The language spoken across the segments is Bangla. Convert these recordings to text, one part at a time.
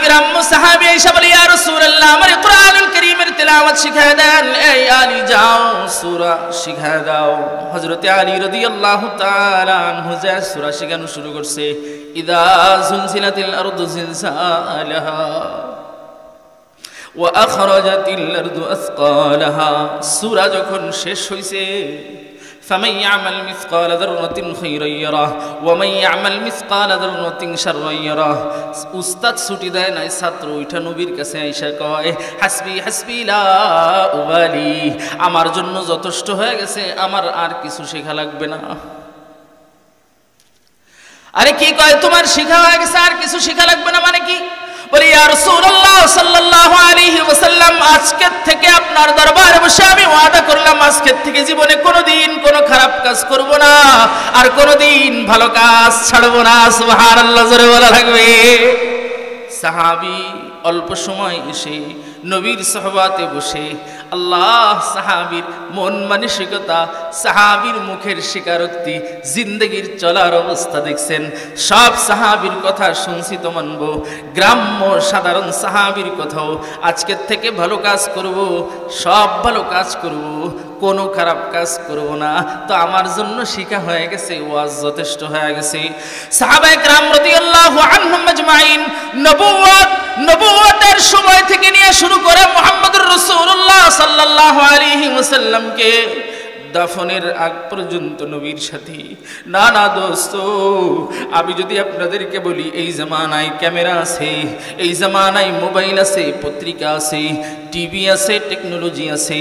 গ্রাম্য সাহাবী এসে বলে ইয়া রাসূলুল্লাহ আমার কুরআনুল কারীমের তিলাওয়াত শিখায় দেন। এই আলী যাও সূরা শিখায় দাও। হযরত আলী রাদিয়াল্লাহু তাআলা আনহু যে সূরা শিখানো শুরু করছে, ইযা যুলজিলাতিল আরদু জিলজালাহা ওয়া আখরাজাতিল আরদু আসকালাহা, সূরা যখন শেষ হইছে فمن يعمل مثقال ذرة خيرا يره ومن يعمل مثقال ذرة شرا يره। উস্তাদ ছুটি দেয় নাই, ছাত্র উঠা নবীর কাছে আইসা কয় হাসবি হাসবি লা উবালি, আমার জন্য যথেষ্ট হয়ে গেছে, আমার আর কিছু শেখা লাগবে না। আরে কি কয় তোমার শেখা হয়ে গেছে আর কিছু শেখা লাগবে না মানে কি? বলি ইয়া রাসূলুল্লাহ সাল্লাল্লাহু আলাইহি ওয়াসাল্লাম আজকে থেকে আপনার দরবারে বসে আমি ওয়াদা করলাম আজকে থেকে জীবনে কোনোদিন কোনো খারাপ কাজ করব না, আর কোনোদিন ভালো কাজ ছাড়ব না। সুবহানাল্লাহ, জোরে বলা লাগবে। সাহাবী অল্প সময় এসে নবীর সোহবাতে বসে আল্লাহ সাহাবীর মন মানসিকতা, সাহাবীর মুখের স্বীকারোক্তি, জিন্দগির চলার অবস্থা দেখছেন। সব সাহাবীর কথা শুনছি তো মানব, গ্রাম্য সাধারণ সাহাবীর কথাও আজকের থেকে ভালো কাজ করব, সব ভালো কাজ করব, কোনো খারাপ কাজ করব না। তো আমার জন্য শিক্ষা হয়ে গেছে, ওয়াজ যথেষ্ট হয়ে গেছে। সাহাবায়ে কেরাম রাদিয়াল্লাহু আনহুম আজমাইন নবুয়তের সময় থেকে নিয়ে শুরু করে মুহাম্মদুর রাসূলুল্লাহ সাল্লাল্লাহু আলাইহি ওয়াসাল্লামকে দাফনের আগ পর্যন্ত নবীর সাথে। না না দোস্ত, আমি যদি আপনাদেরকে বলি এই জামানায় ক্যামেরা আছে, এই জামানায় মোবাইল আছে, পত্রিকা আছে, টিভি আছে, টেকনোলজি আছে,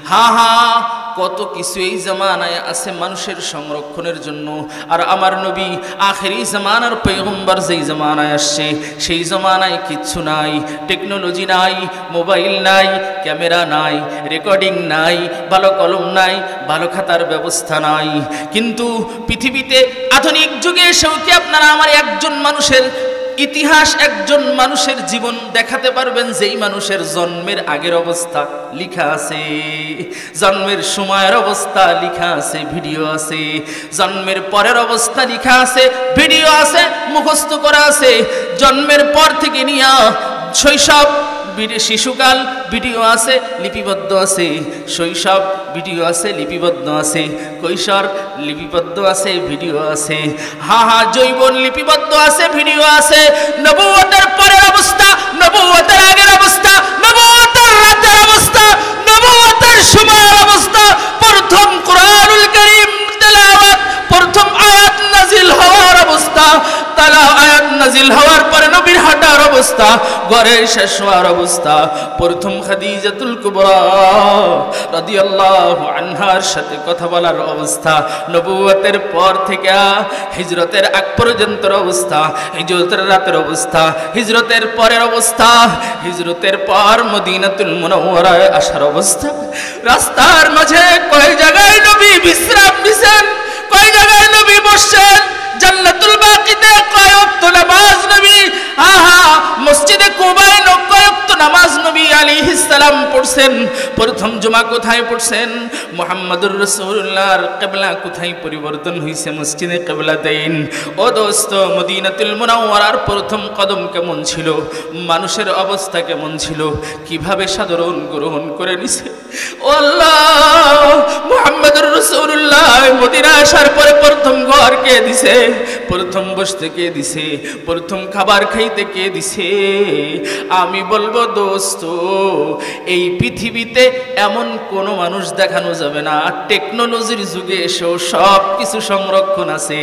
হ্যাঁ হ্যাঁ কত কিছু এই জামানায় আছে মানুষের সংরক্ষণের জন্য। আর আমার নবী আখেরি জামানার পয়গম্বর যেই জামানায় আসছে সেই জামানায় কিচ্ছু নাই, টেকনোলজি নাই, মোবাইল নাই, ক্যামেরা নাই, রেকর্ডিং নাই, ভালো কলম নাই, ভালো খাতার ব্যবস্থা নাই। কিন্তু পৃথিবীতে আধুনিক যুগে এসেও কি আপনারা আমার একজন মানুষের ইতিহাস, একজন মানুষের জীবন দেখাতে পারবেন যেই মানুষের জন্মের আগের অবস্থা লেখা আছে, জন্মের সময়ের অবস্থা লেখা আছে, ভিডিও আছে, জন্মের পরের অবস্থা লেখা আছে, ভিডিও আছে, মুখস্থ করা আছে, জন্মের পর থেকে নিয়ে শৈশব শিশুকাল ভিডিও আছে, লিপিবদ্ধ আছে, শৈশব ভিডিও আছে, লিপিবদ্ধ আছে, কৈশোর লিপিবদ্ধ আছে, ভিডিও আছে, হা হা যৌবন লিপিবদ্ধ আছে, ভিডিও আছে, নবুয়তের পরের অবস্থা, নবুয়তের আগের অবস্থা, নবুয়তের রাতের অবস্থা, নবুয়তের সময়ের অবস্থা, প্রথম কুরআনুল কারীম তেলাওয়াত, প্রথম আয়াত নাজিল হওয়ার অবস্থা, আয়াত নাজিল হওয়ার পরে নবীর হাঁটার অবস্থা, ঘরে শেষ হওয়ার অবস্থা, প্রথম খাদিজাতুল কুবরা রাদিয়াল্লাহু আনহার সাথে কথা বলার অবস্থা, নবুয়তের পর থেকে হিজরতের আগ পর্যন্তর অবস্থা, হিজরতের রাতের অবস্থা, হিজরতের পরের অবস্থা, হিজরতের পর মদিনাতুল মুনাওয়ারায় আসার অবস্থা, রাস্তার মাঝে কয় জায়গায় নবী বিশ্রাম নিছেন, কয় জায়গায় নবী বসছেন, জান্নাতুল বাকিতে কয় ওয়াক্ত নামাজ নবী, আহা মসজিদে কুবায় কয় ওয়াক্ত নামাজ নবী আলাইহিস সালাম পড়ছেন, প্রথম জুমা কোথায় পড়ছেন, মুহাম্মদুর রাসূলুল্লাহর কিবলা কোথায় পরিবর্তন হইছে, মসজিদে কিবলাতাইন। ও দোস্ত, মদিনাতুল মুনাওয়ারার প্রথম কদম কেমন ছিল, মানুষের অবস্থা কেমন ছিল, কিভাবে সাধারণ গ্রহণ করে নিছে। ও আল্লাহ, মুহাম্মদুর রাসূলুল্লাহ মদিনা আসার পরে প্রথম ঘর কে দিছে, প্রথম বসতে কে দিছে, প্রথম খাবার খাইতে কে দিছে। আমি বলবো দোস্ত, এই পৃথিবীতে এমন কোনো মানুষ দেখানো যাবে না, টেকনোলজির যুগে এসেও সব কিছু সংরক্ষণ আছে,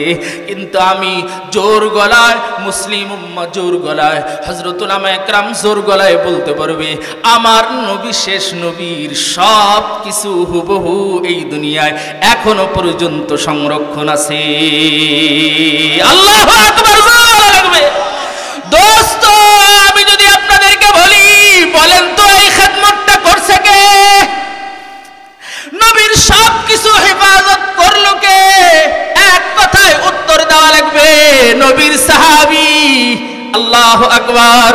কিন্তু আমি জোর গলায়, মুসলিম উম্মাহ জোর গলায়, হযরত উলামায়ে কেরাম জোর গলায় বলতে পারবে আমার নবী শেষ নবীর সব কিছু হুবহু এই দুনিয়ায় এখনো পর্যন্ত সংরক্ষণ আছে। আল্লাহু আকবার, লাগবে দোস্ত। আমি যদি আপনাদেরকে বলি, বলেন তো এই খেদমতটা করছে কে? নবীর সব কিছু হেফাজত করলো কে? এক কথায় উত্তর দেওয়া লাগবে নবীর সাহাবী। আল্লাহু আকবার।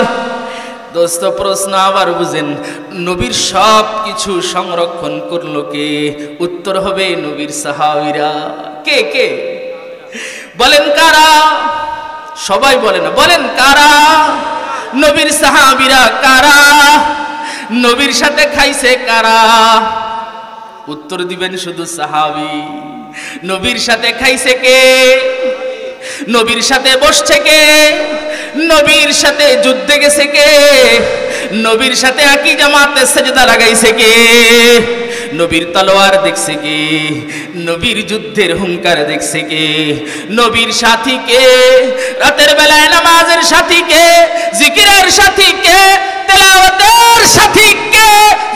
দোস্ত, প্রশ্ন আবার বুঝেন, নবীর সব কিছু সংরক্ষণ করলো কে? উত্তর হবে নবীর সাহাবীরা। কে কে বলেন? কারা? সবাই বলে না, বলেন কারা? নবীর সাহাবীরা কারা, নবীর সাথে খাইছে কারা? উত্তর দিবেন শুধু সাহাবী। নবীর সাথে খাইছে কে? নবীর সাথে বসছে কে? নবীর সাথে যুদ্ধে গেছে কে? নবীর সাথে একই জামাতে সেজদা লাগাইছে কে? নবীর তলোয়ার দেখছে কে? নবীর যুদ্ধের হুঙ্কার দেখছে কে? নবীর সাথী কে? রাতের বেলায় নামাজের সাথী কে? জিকিরের সাথী কে? তেলাওয়াতের সাথী কে?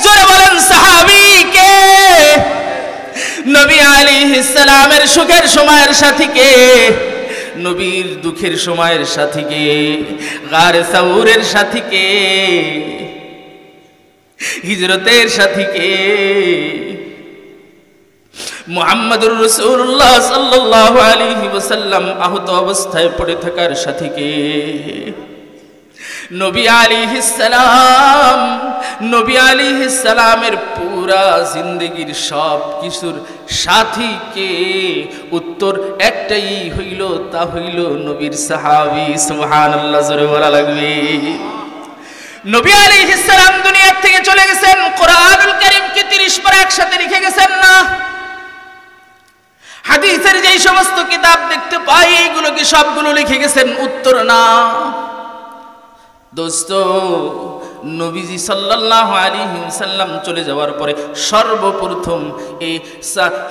জোরে বলেন সাহাবী কে? নবী আলাইহিস সালামের সুখের সময়ের সাথী কে? নবীর দুঃখের সময়ের সাথী কে? গারে সাউরের সাথী কে? হিজরতের সাথী কে? মুহাম্মদুর রাসূলুল্লাহ সাল্লাল্লাহু আলাইহি ওয়াসাল্লাম আহত অবস্থায় পড়ে থাকার সাথী কে? নবী আলাইহিস সালাম, নবী আলাইহিস সালামের পুরা জিন্দেগীর সব কিছুর সাথী কে? উত্তর একটাই হইল, তা হইল নবীর সাহাবী। সুবহানাল্লাহ, জোরে বলা লাগবে। নবী আলাইহিস সালাম দুনিয়া থেকে চলে গেছেন, কোরআনুল কারীম কি 30 পারা একসাথে লিখে গেছেন না? হাদিসের যেই সমস্ত কিতাব দেখতে পাই এইগুলো কি সবগুলো লিখে গেছেন? উত্তর না। দোস্ত, নবীজি সাল্লাল্লাহু আলাইহি ওয়াসাল্লাম চলে যাওয়ার পরে সর্বপ্রথম এই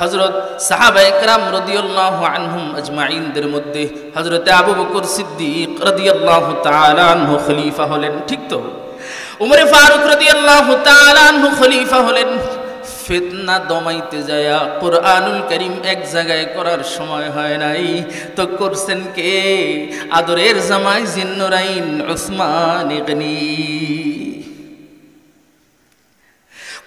হযরত সাহাবায়ে কেরাম রাদিয়াল্লাহু আনহুম আজমাইনদের মধ্যে হযরত আবু বকর সিদ্দিক রাদিয়াল্লাহু তাআলা আনহু খলিফা হলেন। ঠিক তো? উমর ফারুক রাদিয়াল্লাহু তাআলা আনহু খলিফা হলেন। ফিতনা দমাইতে যায়া কোরআনুল কারীম এক জায়গায় করার সময় হয় নাই, তো করছেন কে? আদরের জামাই জিন্নুরাইন উসমান ইবনে।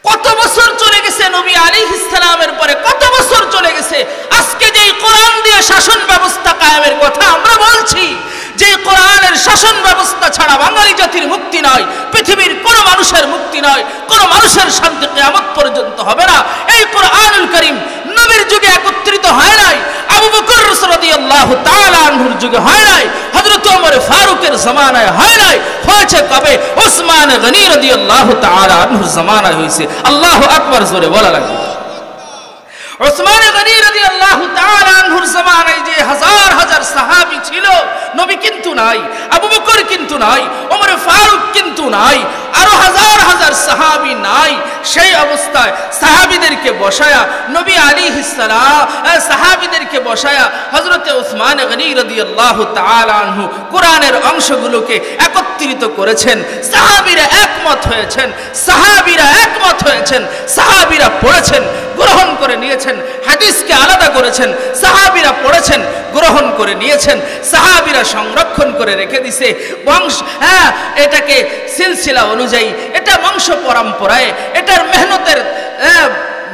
কত বছর চলে গেছে নবী আলাইহিস সালামের পরে, কত বছর চলে গেছে। আজকে যেই কোরআন দিয়ে শাসন ব্যবস্থা কায়েমের কথা আমরা বলছি, যে কোরআনের শাসন ব্যবস্থা ছাড়া বাঙালি জাতির মুক্তি নয়, পৃথিবীর কোন মানুষের মুক্তি নয়, কোন মানুষের শান্তি কিয়ামত পর্যন্ত হবে না। এই কোরআনুল কারীম নবীর যুগে একত্রিত হয় নাই, আবু বকর রাদিয়াল্লাহু তাআলা আনহুর যুগে হয় নাই, হযরত ওমর ফারুকের জামানায় হয় নাই, হয়েছে কবে? উসমান গনি রাদিয়াল্লাহু তাআলা আনহুর জামানায় হয়েছে। আল্লাহু আকবার, জোরে বলা লাগবে। উসমান গনি রাদিয়াল্লাহু তাআলা আনহুর জামানায় যে হাজার হাজার সাহাবী ছিল, নবী কিন্তু নাই, আবু বকর কিন্তু নাই, ওমর ফারুক কিন্তু নাই, আরো হাজার হাজার সাহাবী নাই। সেই অবস্থায় সাহাবীদেরকে বসায়া নবী আলাইহিস সালাম সাহাবীদেরকে বসায়া হযরতে উসমান গনি রাদিয়াল্লাহু তাআলা আনহু কোরআনের অংশগুলোকে একত্রিত করেছেন। সাহাবীরা একমত হয়েছেন, সাহাবীরা একমত হয়েছেন, সাহাবীরা পড়েছেন, গ্রহণ করে নিয়েছেন। হাদিসকে আলাদা করেছেন, সাহাবীরা পড়েছেন, গ্রহণ করে নিয়েছেন, সাহাবীরা সংরক্ষণ করে রেখে দিয়েছে। বংশ এটাকে সিলসিলা অনুযায়ী, এটা বংশ পরম্পরায়, এটার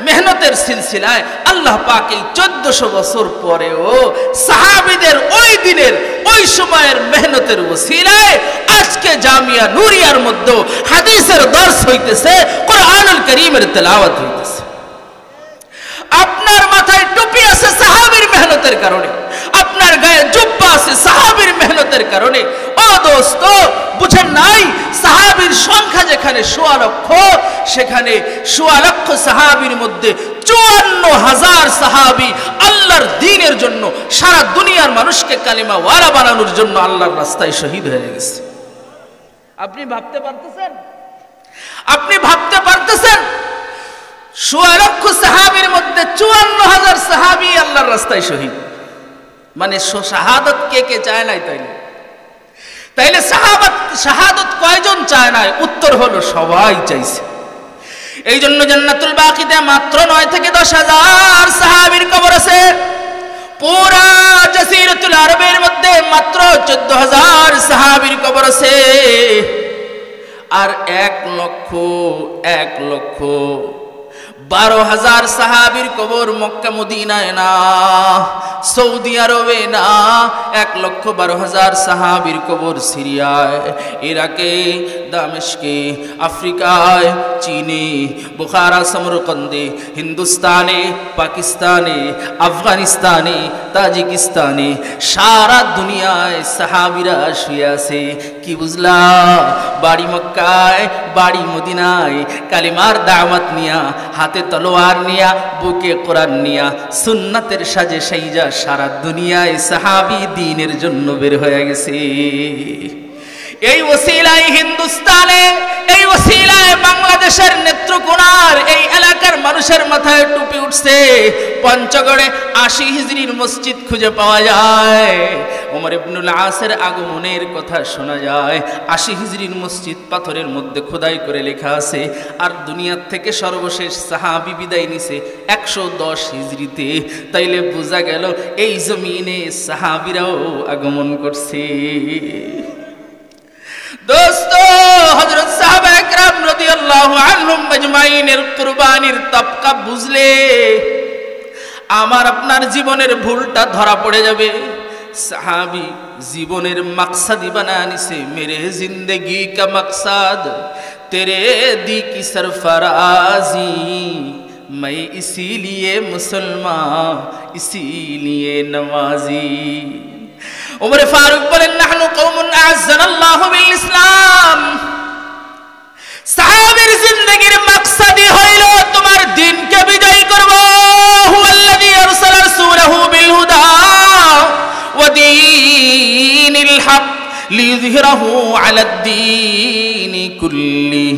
মেহনতের সিলসিলায় আল্লাহ পাক এই 1400 বছর পরেও সাহাবীদের ওই দিনের ওই সময়ের মেহনতের ওসিলায় আজকে জামিয়া নূরিয়ার মধ্যে হাদিসের দর্স হইতেছে, কোরআনুল কারীমের তেলাওয়াত হইতেছে। আপনার মাথায় টুপি আছে সাহাবীর মেহনতের কারণে, আপনার গায়ে জুব্বা আছে সাহাবীর মেহনতের কারণে। ও দোস্ত, বুঝেন নাই? সাহাবীর সংখ্যা যেখানে 1.25 লক্ষ, সেখানে 1.25 লক্ষ সাহাবীর মধ্যে 54,000 সাহাবী আল্লাহর দ্বীনের জন্য, সারা দুনিয়ার মানুষকে কালিমা ওয়ালা বানানোর জন্য আল্লাহর রাস্তায় শহীদ হয়ে গেছে। আপনি ভাবতে পারতেছেন? আপনি ভাবতে পারতেছেন? 1.25 লক্ষ সাহাবীর মধ্যে 54,000 সাহাবী আল্লাহর রাস্তায় শহীদ। মানে শাহাদাত কে কে চায় নাই? তাইলে শাহাদাত কয়জন চায় নাই? উত্তর হলো সবাই চাইছে। এই জন্য জান্নাতুল বাকিতে মাত্র 9 থেকে 10,000 সাহাবীর কবর আছে। পুরা জাসিরাতুল আরবের মধ্যে মাত্র 14,000 সাহাবীর কবর আছে। আর 1 লক্ষ 12,000 সাহাবীর কবর মক্কা মদিনায় না, সৌদি আরবে না, 1,12,000 সাহাবীর কবর সিরিয়ায়, ইরাকে, দামেস্কে, আফ্রিকায়, চীনে, বুখারা, সমরকন্দে, হিন্দুস্তানে, পাকিস্তানে, আফগানিস্তানে, তাজিকিস্তানে, সারা দুনিয়ায় সাহাবীরা শুয়ে আছে। কি বুঝলা? বাড়ি মক্কায়, বাড়ি মদিনায়, কালিমার দাওয়াত নিয়া, হাতে তলোয়ার নিয়া, বুকে কোরআন নিয়া, সুন্নাতের সাজে সাইজা সারা দুনিয়ায় সাহাবী দ্বীনের জন্য বের হয়ে গেছে। এই ওসিলায় হিন্দুস্তানে, এই ওসিলায় বাংলাদেশের নেত্রকোনার এই এলাকার মানুষের মাথায় টুপি উঠছে। পঞ্চগড়ে 80 হিজরির মসজিদ খুঁজে পাওয়া যায়। ওমর ইবনুল আসের আগমনের কথা শোনা যায়। 80 হিজরির মসজিদ পাথরের মধ্যে খোদাই করে লেখা আছে। আর দুনিয়ার থেকে সর্বশেষ সাহাবী বিদায় নিছে 110 হিজরিতে। তাইলে বোঝা গেল এই জমিনে সাহাবীরাও আগমন করছে। দোস্ত, হযরত সাহাবা একরাম রাদিয়াল্লাহু আনহুম আজমাইনের কুরবানির তবকা বুঝলে আমার আপনার জীবনের ভুলটা ধরা পড়ে যাবে। সাহাবী জীবনের মাকসাদি বানায় নিছে। মেরে জিंदगी का मकसद तेरे दी की सरफराजी, मैं इसीलिए मुसलमान इसीलिए नवाजी। उमर फारूक বলেন নাহনু কওমুন আ'আজ্জানাল্লাহু বিল ইসলাম। সাহাবীর জিন্দেগীর মাকসাদই হইল তোমার দ্বীনকে বিজয় করব। হুয়াল্লাযী আরসালা রাসূলাহু বিল হুদা ওয়া দীনিল হক লিইযহিরাহু আলাদ দীনি কুল্লি।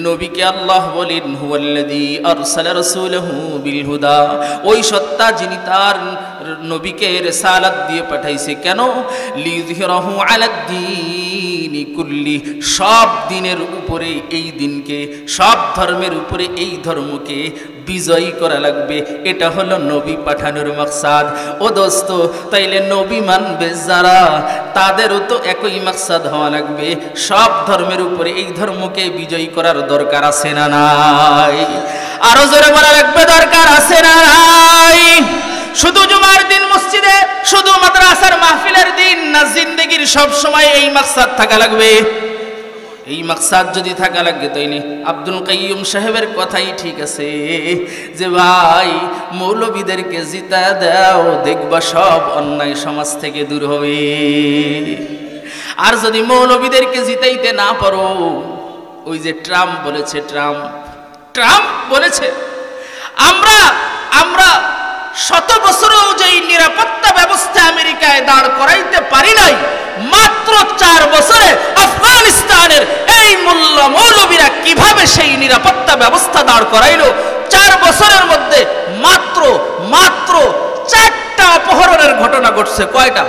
নবীকে আল্লাহ বলেন হুয়াল্লাযী আরসালা রাসূলাহু বিল হুদা, ওই সত্তা যিনি তার নবীকে রিসালাত দিয়ে পাঠাইছে। কেন? লিইযহিরাহু আলাদ দীনি কুল্লি, সব দিনের উপরে এই দিনকে, সব ধর্মের উপরে এই ধর্মকে বিজয়ী করা লাগবে। এটা হলো নবী পাঠানোর মাকসাদ। ও দোস্ত, তাইলে নবী মানবে যারা, তাদেরও তো একই মাকসাদ হওয়া লাগবে। সব ধর্মের উপরে এই ধর্মকে বিজয়ী করার দরকার আছে না নাই? আরো জোরে বলা লাগবে, দরকার আছে না নাই? শুধু জুমার দিন মসজিদে, শুধু মাদ্রাসার মাহফিলের দিন না, জিন্দেগীর সব সময় এই মাকসাদ থাকা লাগবে। এই মাকসাদ যদি থাকা লাগে তাইলে আব্দুল কাইয়ুম সাহেবের কথাই ঠিক আছে যে ভাই মৌলবীদেরকে জিতা দাও, দেখবা সব অন্যায় সমাজ থেকে দূর হবে। আর যদি মৌলবীদেরকে জিতাইতে না পারো, ওই যে ট্রাম্প বলেছে, ট্রাম্প বলেছে আমরা 100 বছরও যেই নিরাপত্তা ব্যবস্থা আমেরিকায় দাঁড় করাইতে পারি নাই, মাত্র 4 বছরে আফগানিস্তানের এই মৌলবীরা কিভাবে সেই নিরাপত্তা ব্যবস্থা দাঁড় করাইল। 4 বছরের মধ্যে মাত্র 4টা অপহরণের ঘটনা ঘটছে। কয়টা?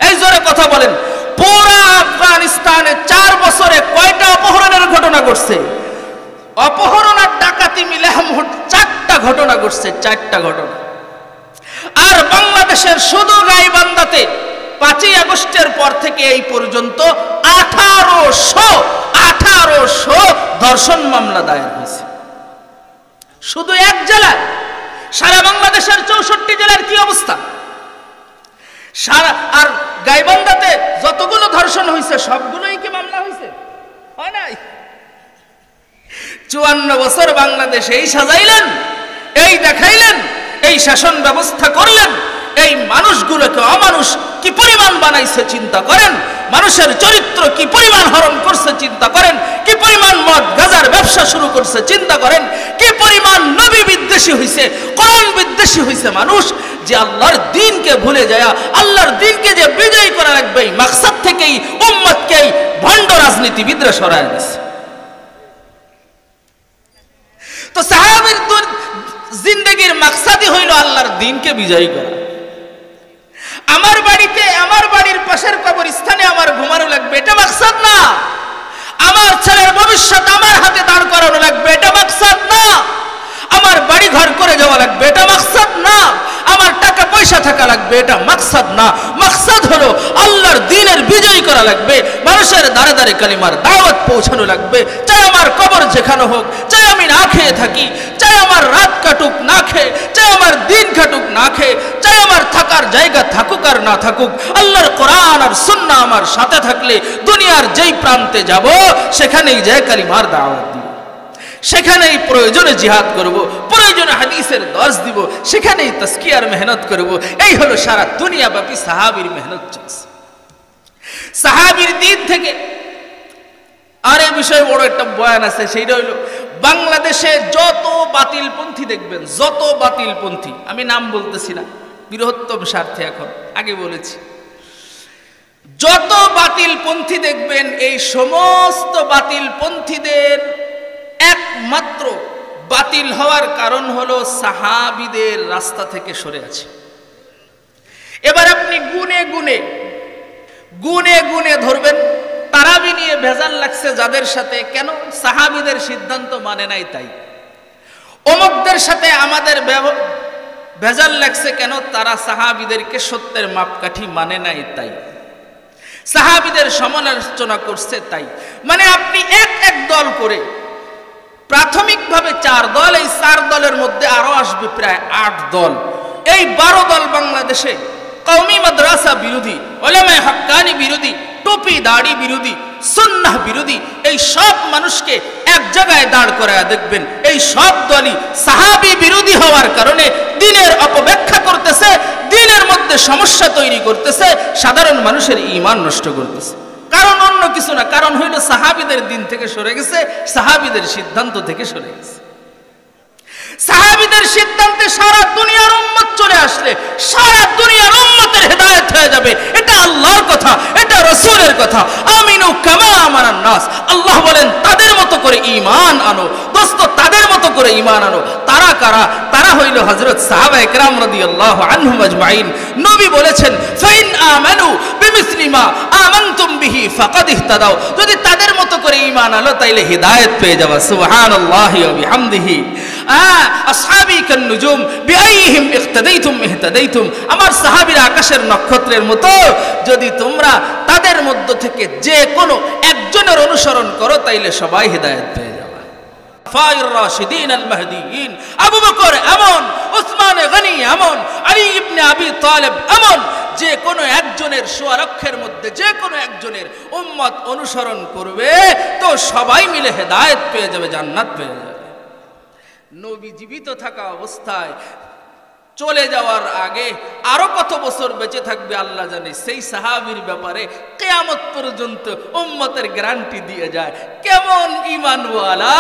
এই জোরে কথা বলেন। পুরো আফগানিস্তানে 4 বছরে কয়টা অপহরণের ঘটনা ঘটছে? অপহরণ আর ডাকাতি মিলে মোট 4টা ঘটনা ঘটছে, 4টা ঘটনা। আর বাংলাদেশের শুধু গাইবান্ধাতে 5ই আগস্টের পর থেকে এই পর্যন্ত 1800 ধর্ষণ মামলা দায়ের হয়েছে শুধু এক জেলায়। সারা বাংলাদেশের 64 জেলার কি অবস্থা? আর গাইবান্ধাতে যতগুলো ধর্ষণ হয়েছে সবগুলোই কি মামলা হয়েছে? হয় নাই। 54 বছর বাংলাদেশ এই সাজাইলেন, এই দেখাইলেন, এই শাসন ব্যবস্থা করলেন। এই মানুষগুলোকে অমানুষ কি পরিমাণ বানাইছে চিন্তা করেন। মানুষের চরিত্র কি পরিমাণ হরণ করছে চিন্তা করেন। কি পরিমাণ মদ গাঁজার ব্যবসা শুরু করছে চিন্তা করেন। কি পরিমাণ নবী বিদ্বেষী হইছে, কোরআন বিদ্বেষী হইছে মানুষ, যে আল্লাহর দ্বীনকে ভুলে যায়, আল্লাহর দ্বীনকে যে বিজয়ী করা লাগবে এই মাকসাদ থেকেই উম্মতকে ভণ্ড রাজনীতিবিদরা সরায় দিচ্ছে। তো সাহাবীর জিন্দেগীর মাকসাদই হইল আল্লাহর দ্বীনকে বিজয়ী করা। আমার বাড়িতে, আমার বাড়ির পাশের কবরস্থানে আমার ঘুমানো লাগবে, এটা মাকসাদ না। আমার ছেলের ভবিষ্যৎ আমার হাতে দাঁড় করানো লাগবে, এটা মাকসাদ না। আমার বাড়ি ঘর করে যাওয়া লাগবে, এটা মাকসাদ না। আমার টাকা পয়সা থাকা লাগবে, এটা মাকসাদ না। মাকসাদ হলো আল্লাহর দ্বীনের বিজয় করা লাগবে, মানুষের দ্বারে দ্বারে কালিমার দাওয়াত পৌঁছানো লাগবে। চাই আমার কবর যেখানে হোক, চাই আমি না খেয়ে থাকি, চাই আমার রাত কাটুক না খেয়ে, চাই আমার দিন কাটুক না খেয়ে, চাই আমার থাকার জায়গা থাকুক আর না থাকুক, আল্লাহর কোরআন আর সুন্নাহ আমার সাথে থাকলে দুনিয়ার যেই প্রান্তে যাব সেখানেই যায় কালিমার দাওয়াত দিব, সেখানেই প্রয়োজনে জিহাদ করব, প্রয়োজনে হাদিসের দর্স দিব, সেখানেই তাজকিয়ার মেহনত করব। এই হলো সারা দুনিয়াব্যাপী সাহাবীর মেহনত চলছে। সাহাবীর দিন থেকে আর এই বিষয়ে বড় একটা বয়ান আছে, সেইটা হইল বাংলাদেশে যত বাতিলপন্থী দেখবেন, যত বাতিলপন্থী, আমি নাম বলতেছি না বৃহত্তম স্বার্থে, এখন আগে বলেছি, যত বাতিলপন্থী দেখবেন এই সমস্ত বাতিলপন্থীদের একমাত্র বাতিল হওয়ার কারণ হলো সাহাবীদের রাস্তা থেকে সরে আছে। এবার আপনি গুনে গুনে গুনে গুনে ধরবেন, তারাবি নিয়ে ভেজাল লাগছে যাদের সাথে, কেন? সাহাবীদের সিদ্ধান্ত মানে নাই তাই। অমুকদের সাথে আমাদের ভেজাল লাগছে কেন? তারা সাহাবীদেরকে সত্যের মাপকাঠি মানে নাই তাই। সাহাবীদের সমালোচনা করছে তাই। মানে আপনি এক এক দল করে, প্রাথমিকভাবে 4 দল, এই 4 দলের মধ্যে আরো আসবে প্রায় 8 দল। এই 12 দল বাংলাদেশে কওমি মাদ্রাসা বিরোধী, উলামায়ে হক্কানি বিরোধী, টুপি দাড়ি বিরোধী, সুন্নাহ বিরোধী, এই সব মানুষকে এক জায়গায় দাঁড় করায় দেখবেন এই সব দলই সাহাবী বিরোধী হওয়ার কারণে দ্বীনের অপব্যাখ্যা করতেছে, দ্বীনের মধ্যে সমস্যা তৈরি করতেছে, সাধারণ মানুষের ঈমান নষ্ট করতেছে। কারণ অন্য কিছু না, কারণ হইল সাহাবীদের দিন থেকে সরে গেছে, সাহাবীদের সিদ্ধান্ত থেকে সরে গেছে। সাহাবীদের সিদ্ধান্তে সারা দুনিয়ার উম্মত চলে আসলে সারা দুনিয়ার উম্মতের হেদায়েত হয়ে যাবে। এটা আল্লাহর কথা, এটা রাসূলের কথা। আমিনু কামা আমানান নাস, আল্লাহ বলেন তাদের মতো করে ঈমান আনো। দোস্ত, তাদের মতো করে ঈমান আনো। তারা কারা? তারা হইল হযরত সাহাবায়ে কেরাম রাদিয়াল্লাহু আনহুম আজমাইন। নবী বলেছেন ফাইন আমানু বিমিসলি মা আমানতুম বিহি ফাকাদ ইহতাদাও, যদি তাদের মতো করে ঈমান আনো তাইলে হিদায়াত পেয়ে যাবে। সুবহানাল্লাহি ওয়া বিহামদিহি। আসহাবী কান-নুজুম বিআইহিম ইহতাদাইতুম ইহতাদাইতুম, আমার সাহাবীরা আকাশের নক্ষত্রের মতো, যদি তোমরা তাদের মধ্য থেকে যে কোনো একজনের অনুসরণ করো তাইলে সবাই হিদায়াত পেয়ে যাবে। ফায়ুর রাশিদিন আল মাহদিয়িন, আবু বকর এমন, উসমান গনি এমন, আলী ইবনে আবি তালেব এমন, যে কোনো একজনের সুয়ারক্ষের মধ্যে যে কোনো একজনের উম্মত অনুসরণ করবে তো সবাই মিলে হেদায়েত পেয়ে যাবে, জান্নাত পেয়ে যাবে। নবী জীবিত থাকা অবস্থায়, চলে যাওয়ার আগে আরো কত বছর বেঁচে থাকবে আল্লাহ জানে, সেই সাহাবীর ব্যাপারে কিয়ামত পর্যন্ত উম্মতের গ্যারান্টি দিয়ে যায়। কেমন ঈমানওয়ালা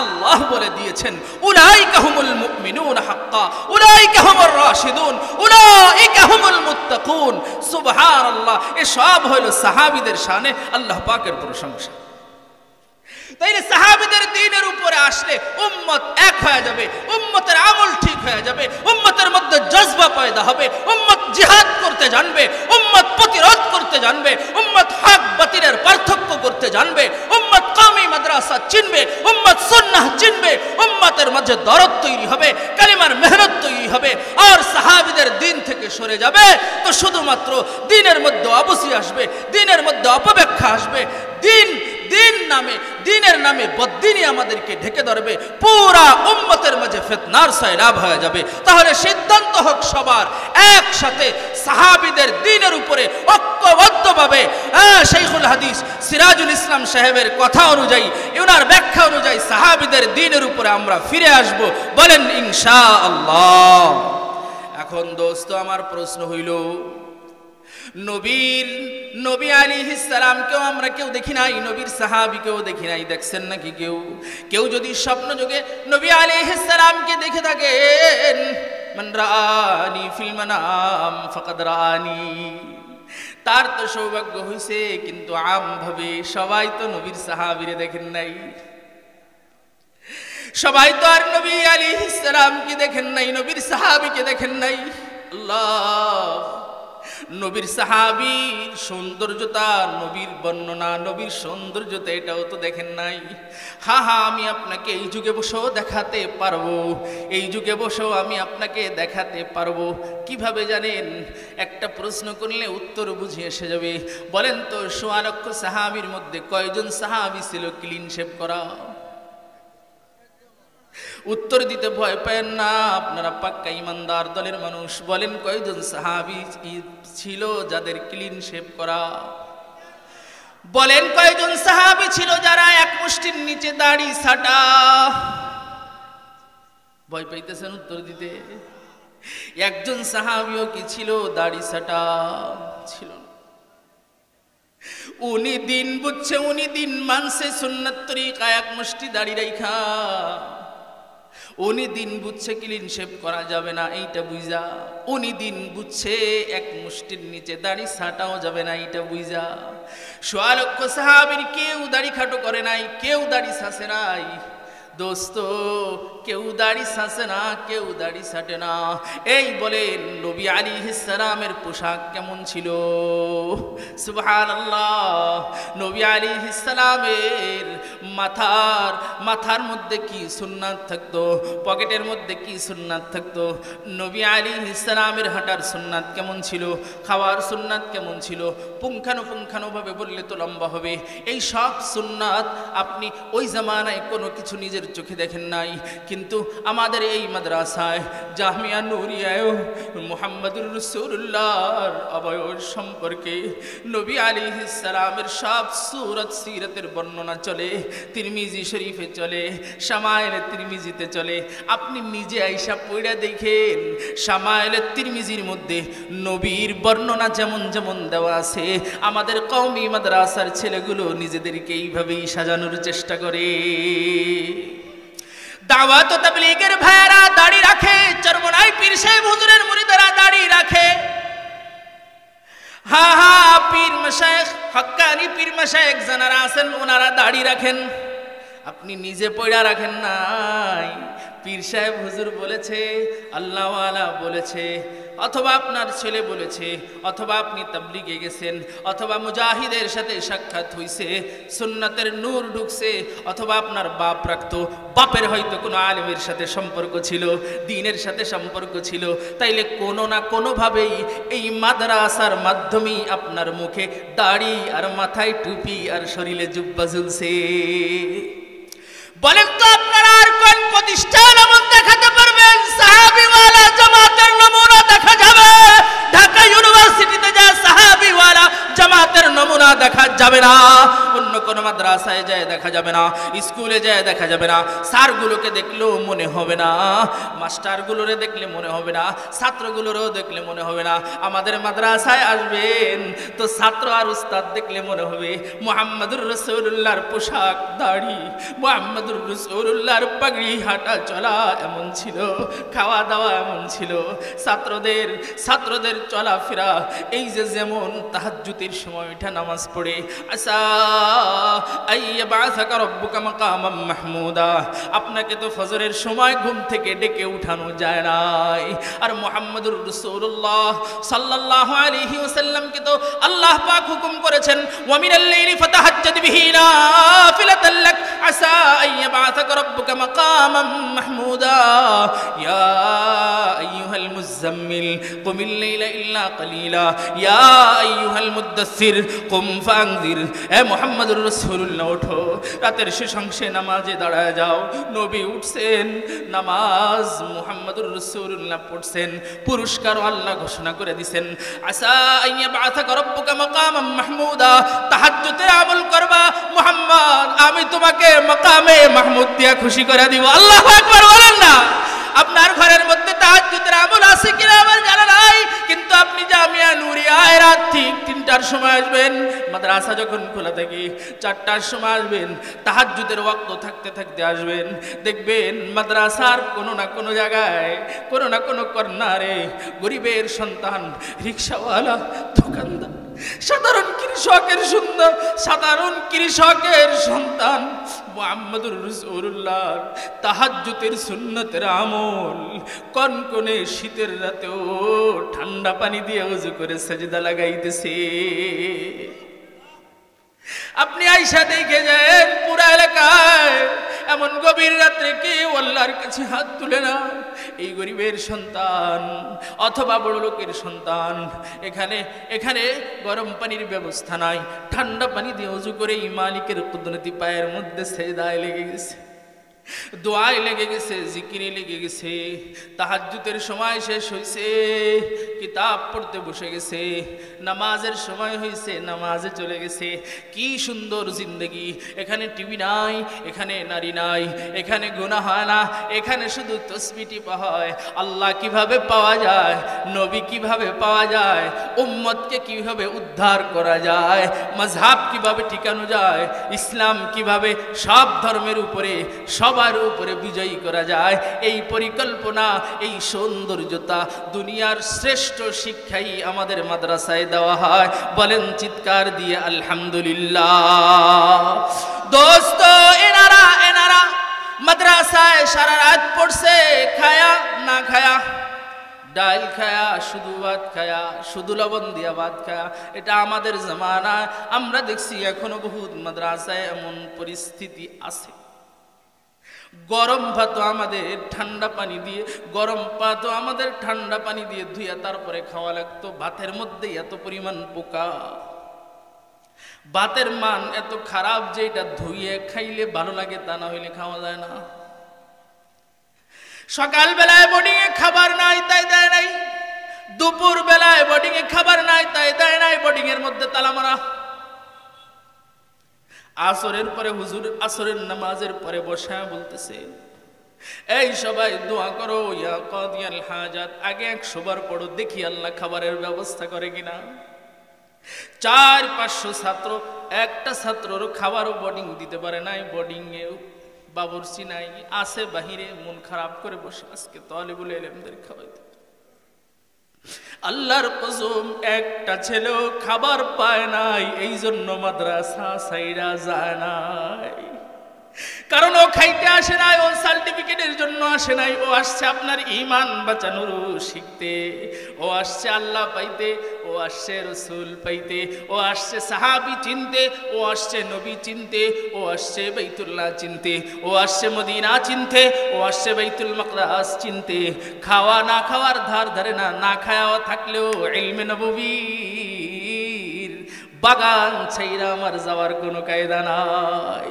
আল্লাহ বলে দিয়েছেন, উলাইকা হুমুল মুমিনুনা হাক্কা, উলাইকা হুমুর রাশিদুন, উলাইকা হুমুল মুত্তাকুন। সুবহানাল্লাহ, এসব হলো সাহাবীদের শানে আল্লাহ পাকের প্রশংসা। তাইলে সাহাবীদের দ্বীনের উপরে আসলে উম্মত এক হয়ে যাবে, উম্মতের আমল ঠিক হয়ে যাবে, উম্মতের মধ্যে জজবা পয়দা হবে, উম্মত জিহাদ করতে জানবে, উম্মত প্রতিরোধ করতে জানবে, উম্মত হক বাতিলের পার্থক্য করতে জানবে, উম্মত কওমি মাদ্রাসা চিনবে, উম্মত সুন্নাহ চিনবে, উম্মতের মাঝে দরদ তৈরি হবে, কালিমার মেহনত তৈরি হবে। আর সাহাবীদের দ্বীন থেকে সরে যাবে তো শুধুমাত্র দ্বীনের মধ্যে অবশ্যই আসবে, দ্বীনের মধ্যে অপব্যাখ্যা আসবে, দ্বীনের নামে বদ্দীনই আমাদেরকে ঢেকে ধরবে, পুরা উম্মতের মাঝে ফিতনার সয়লাব হয়ে যাবে। তাহলে সিদ্ধান্ত হোক সবার একসাথে সাহাবীদের দ্বীনের উপরে ঐক্যবদ্ধভাবে, শাইখুল হাদিস সিরাজুল ইসলাম সাহেবের কথা অনুযায়ী, ওনার ব্যাখ্যা অনুযায়ী সাহাবীদের দ্বীনের উপরে আমরা ফিরে আসব। বলেন ইনশাআল্লাহ। এখন দোস্ত আমার প্রশ্ন হইল, নবী আলাইহিস সালামকেও আমরা কেউ দেখি নাই, নবীর সাহাবীকেও দেখি নাই। দেখছেন নাকি কেউ যদি স্বপ্ন যোগে নবী আলাইহিস সালামকে দেখে থাকেন, মান রাআনি ফিল মানাম ফাকাদ রাআনি, তার তো সৌভাগ্য হইছে। কিন্তু আমভাবে সবাই তো নবীর সাহাবীরে দেখেন নাই, সবাই তো আর নবী আলাইহিস সালামকে দেখেন নাই, নবীর সাহাবীকে দেখেন নাই। আল্লাহ, নবীর সাহাবীর সৌন্দর্যতা, নবীর বর্ণনা, নবীর সৌন্দর্যতা এটাও তো দেখেন নাই। আমি আপনাকে এই যুগে বসেও দেখাতে পারবো, এই যুগে বসেও আমি আপনাকে দেখাতে পারবো। কিভাবে জানেন? একটা প্রশ্ন করলে উত্তর বুঝে এসে যাবে। বলেন তো, ১৬ লক্ষ সাহাবীর মধ্যে কয়জন সাহাবী ছিল ক্লিন শেভ করা? উত্তর দিতে ভয় পায় না, আপনারা পাক্কা ইমানদার দলের মানুষ। বলেন কয়জন সাহাবী ছিল যাদের ক্লিন শেভ করা? বলেন কয়জন সাহাবী ছিল যারা এক মুষ্টির নিচে দাড়ি ছাটা? ভয় পাইতেছেন উত্তর দিতে? একজন সাহাবীও কি ছিল দাড়ি ছাটা? ছিল না। উনি দিন বুঝছে, উনি দিন মানছে সুন্নাত তরিকা এক মুষ্টি দাড়ি রাইখা। উনি দিন বুঝছে ক্লিন শেভ করা যাবে না এইটা বুঝা। উনি দিন বুঝছে এক মুষ্টির নিচে দাড়ি ছাটাও যাবে না এইটা বুঝা। সোয়া লক্ষ সাহাবীর কেউ দাড়ি খাটো করে নাই, কেউ দাড়ি ছাঁচে নাই। দোস্ত, কেউ দাড়ি ছাঁচে না, কেউ দাড়ি ছাটে না। এই বলেন নবী আলাইহিস সালামের পোশাক কেমন ছিল? সুবহানাল্লাহ। নবী আলাইহিস সালামের মাথার মধ্যে কি সুন্নাত থাকতো, পকেটের মধ্যে কি সুন্নাত থাকতো? নবী আলাইহিস সালামের হাঁটার সুন্নাত কেমন ছিল, খাওয়ার সুন্নাত কেমন ছিল? পুঙ্খানুপুঙ্খানুভাবে বললে তো লম্বা হবে। এই সব সুন্নাত আপনি ওই জামানায় কোনো কিছু নিজের চোখে দেখেন নাই, কিন্তু আমাদের এই মাদ্রাসায় জামিয়া নূরিয়ায় মুহাম্মদুর রাসূলুল্লাহর অবয়ব সম্পর্কে নবী আলাইহিস সালামের সব সূরত সিরাতের বর্ণনা চলে। তিরমিজি শরীফে চলে, শামায়েলে তিরমিজিতে চলে। আপনি নিজে আইসা পড়া দেখেন, শামায়েলে তিরমিজির মধ্যে নবীর বর্ণনা যেমন যেমন দেওয়া আছে, আমাদের কওমি মাদ্রাসার ছেলেগুলো নিজেদেরকে এইভাবেই সাজানোর চেষ্টা করে। দাওয়াত ও তাবলীগের ভাইরা দাড়ি রাখে, চরমনাই পীর সাহেব হুজুরের মুরিদরা দাড়ি রাখে। পীর মাশায়েখ, হক্কানি পীর মাশায়েখ যারা আছেন ওনারা দাড়ি রাখেন। আপনি নিজে পয়ড়া রাখেন নাই। পীর সাহেব হুজুর বলেছে, আল্লাহওয়ালা বলেছে, অথবা আপনার ছেলে বলেছে, অথবা আপনি তাবলীগে গেছেন, অথবা মুজাহিদের সাথে সাক্ষাৎ হইছে, সুন্নাতের নূর ঢুকছে, অথবা আপনার বাপ রাখতো, বাপের হয়তো কোনো আলেমের সাথে সম্পর্ক ছিল, দ্বীনের সাথে সম্পর্ক ছিল, তাইলে কোনো না কোনোভাবেই এই মাদ্রাসার মাধ্যমেই আপনার মুখে দাড়ি আর মাথায় টুপি আর শরীরে জুব্বা ঝুলছে। বলেন তো আপনারা আর কোন প্রতিষ্ঠান এমন দেখাতে পারবেন সাহাবীওয়ালা জামাতের নমুনা দেখা যাবে? ঢাকা ইউনিভার্সিটিতে যা সাহাবীওয়ালা জামাতের নমুনা দেখা যাবে না, অন্য কোন মাদ্রাসায় যায় দেখা যাবে না, স্কুলে যায় দেখা যাবে না। স্যারগুলোকে দেখলেও মনে হবে না, মাস্টারগুলোরে দেখলে মনে হবে না, ছাত্রগুলোরও দেখলে মনে হবে না। আমাদের মাদ্রাসায় আসবেন তো ছাত্র আর উস্তাদ দেখলে মনে হবে মুহাম্মদুর রাসূলুল্লাহর পোশাক, দাড়ি, মুহাম্মদুর রাসূলুল্লাহর পাগড়ি, হাঁটা চলা এমন ছিল, খাওয়া দাওয়া এমন ছিল, ছাত্রদের চলাফেরা এই যে যেমন তাহাজ্জুদের সময়টা নামাজ পড়ে আসা আইয়াবাসাকা রাব্বুকা মাকামাম মাহমুদা, আপনাকে তো ফজরের সময় ঘুম থেকে ডেকে উঠানো যায় নাই। আর মুহাম্মদুর রাসূলুল্লাহ সাল্লাল্লাহু আলাইহি ওয়াসাল্লামকে তো আল্লাহ পাক হুকুম করেছেন, ওয়া মিনাল লাইলি ফাতাহাজ্জাদ বিহি নাফিলাতাল লাক আসা আইয়াবাসাকা রাব্বুকা মাকামাম মাহমুদা ইয়া আইয়ুহাল মুযাম্মিল কুমিল লাইলা ইল্লা কালিলা ইয়া আইয়ুহাল মুদ্দাসসির কুম ফানজির। এ মুহাম্মদুর রাসূলুল্লাহ ওঠো, রাতের শেষ অংশে নামাজে দাঁড়ায় যাও। নবী উঠছেন, নামাজ মুহাম্মদুর রাসূলুল্লাহ পড়ছেন, পুরস্কারও আল্লাহ ঘোষণা করে দিবেন। আসা আইয়াবাসাকা রাব্বুকা মাকামাম মাহমুদা, তাহাজ্জুদের আমল করবা মুহাম্মদ, আমি তোমাকে মাকামে মাহমুদ দিয়া খুশি করে দিব। আল্লাহু আকবার বলেন না? আপনার ঘরের মধ্যে তাহাজ্জুদের আমল আছে কিনা আমার জানা নাই, কিন্তু আপনি জামিয়া নূরিয়ায় রাত ঠিক 3টার সময় আসবেন, মাদ্রাসা যখন খোলা থাকে 4টার সময় আসবেন, তাহাজ্জুদের ওয়াক্ত থাকতে থাকতে আসবেন, দেখবেন মাদ্রাসার কোনো না কোনো জায়গায়, কোনো না কোনো কর্নারে গরিবের সন্তান, রিকশাওয়ালা, দোকানদার, সাধারণ কৃষকের সন্তান মুহাম্মদুর রাসূলুল্লাহ তাহাজ্জুদের সুন্নতের আমল কনকনে শীতের রাতেও ঠান্ডা পানি দিয়ে ওযু করে সাজদা লাগাইতেছে। আপনি আয়েশা দেখে যান পুরা এলাকায় এমন গভীর রাতে কেউ আল্লাহর কাছে হাত তুলে না। এই গরিবের সন্তান অথবা বড় লোকের সন্তান, এখানে গরম পানির ব্যবস্থা নাই, ঠান্ডা পানি দিয়ে ওযু করে এই মালিকের কুদরতি পায়ের মধ্যে সেজদায় লেগে গেছে। দোয়ায় লেগে গেছে, জিকিরে লেগে গেছে, তাহাজ্জুদের সময় শেষ হয়েছে, কিতাব পড়তে বসে গেছে, নামাজের সময় হয়েছে, নামাজে চলে গেছে। কি সুন্দর জিন্দগি! এখানে টিভি নাই, এখানে নারী নাই, এখানে গুনাহ হয় না, এখানে শুধু তাসবিহ টিপা হয়। আল্লাহ কিভাবে পাওয়া যায়, নবী কিভাবে পাওয়া যায়, উম্মতকে কিভাবে উদ্ধার করা যায়, মাযহাব কিভাবে ঠিকানো যায়, ইসলাম কিভাবে সব ধর্মের উপরে সবার উপরে বিজয়ী করা যায়, এই পরিকল্পনা, এই সৌন্দর্যতা, দুনিয়ার শ্রেষ্ঠ শিক্ষাই আমাদের মাদ্রাসায় দেওয়া হয়। বলেন চিৎকার দিয়ে আলহামদুলিল্লাহ। দোস্ত, এনারা মাদ্রাসায় সারা রাত পড়ছে, খায়া না খায়া, ডাল খায়া, শুধু ভাত খায়া, শুধু লবণ দিয়া ভাত খায়া। এটা আমাদের জামানায় আমরা দেখছি এখনো বহুত মাদ্রাসায় এমন পরিস্থিতি আছে। গরম ভাতও আমাদের ঠান্ডা পানি দিয়ে, গরম ভাতও আমাদের ঠান্ডা পানি দিয়ে ধুইয়া তারপরে খাওয়া লাগতো। ভাতের মধ্যে এত পরিমাণ পোকা, ভাতের মান এত খারাপ যে এটা ধুইয়ে খাইলে ভালো লাগে, তা না হইলে খাওয়া যায় না। সকাল বেলায় বোর্ডিং এ খাবার নাই তাই দেয় নাই, দুপুর বেলায় বোর্ডিং এ খাবার নাই তাই দেয় নাই, বোর্ডিং এর মধ্যে তালা মারা। আসরের পরে হুজুর আসরের নামাজের পরে বসা বলতেছে, এই সবাই দোয়া করো, ইয়া কাদিয়াল হাজাত, আগে 100 বার পড়ো, দেখি আল্লাহ খাবারের ব্যবস্থা করে কিনা। 400-500 ছাত্র, একটা ছাত্রর খাবারও বোর্ডিং দিতে পারে নাই, বোর্ডিং এ বাবুর্চি নাই, আছে বাহিরে, মন খারাপ করে বসে আজকে তালিবুল ইলমদের খাওয়াইতে। আল্লাহর কসম, একটা ছেলেও খাবার পায় নাই, এই জন্য মাদ্রাসা ছাইরা যায় নাই। কারণ ও খাইতে আসে নাই, ও সার্টিফিকেটের জন্য আসে নাই, ও আসছে আপনার ঈমান বাঁচানোর শিখতে, ও আসছে আল্লাহ পাইতে, ও আসছে রাসূল পাইতে, ও আসছে সাহাবী চিনতে, ও আসছে নবী চিনতে, ও আসছে বাইতুল্লাহ চিনতে, ও আসছে মদিনা চিনতে, ও আসছে বাইতুল মাকদাস চিনতে। খাওয়া না খাওয়ার ধার ধারে না, না খাওয়া থাকলেও ইলমে নববীর বাগান ছাইরা আমার যাওয়ার কোনো কায়দা নাই।